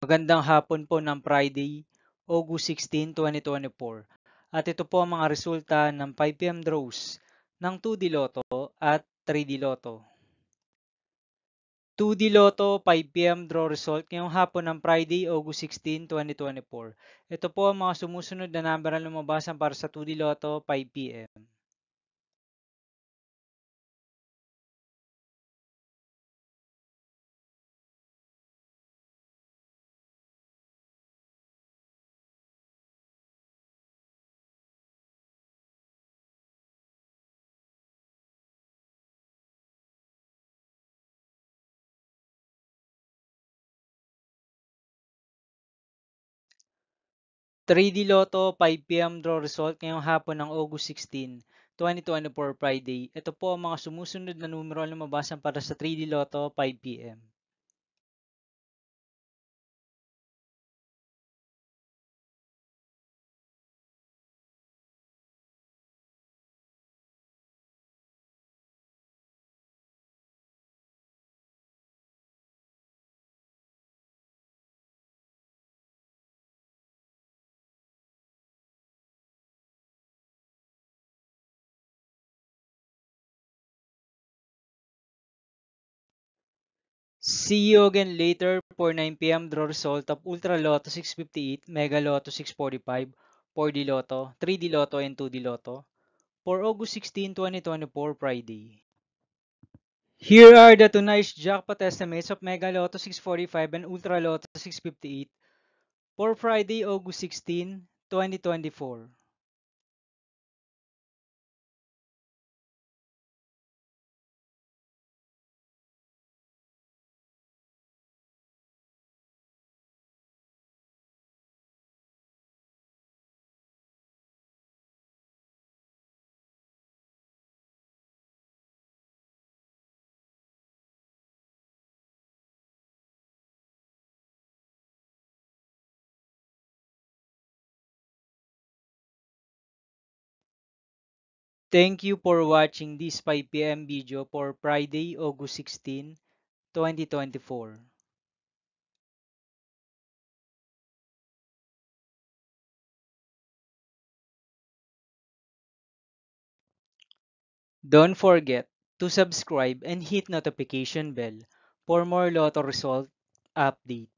Magandang hapon po ng Friday, August 16, 2024. At ito po ang mga resulta ng 5 PM draws ng 2D Lotto at 3D Lotto. 2D Lotto 5 PM draw result ngayong hapon ng Friday, August 16, 2024. Ito po ang mga sumusunod na number na lumabasan para sa 2D Lotto 5 PM. 3D Lotto 5 PM draw result ngayong hapon ng August 16, 2024 Friday. Ito po ang mga sumusunod na numero na lumabasan para sa 3D Lotto 5 PM. 'See you again later' for 9 PM draw result of Ultra Lotto 658, Mega Lotto 645, 4D Lotto, 3D Lotto, and 2D Lotto for August 16, 2024 Friday. Here are the tonight's jackpot estimates of Mega Lotto 645 and Ultra Lotto 658 for Friday, August 16, 2024. Thank you for watching this 5 PM video for Friday, August 16, 2024. Don't forget to subscribe and hit notification bell for more Lotto result update.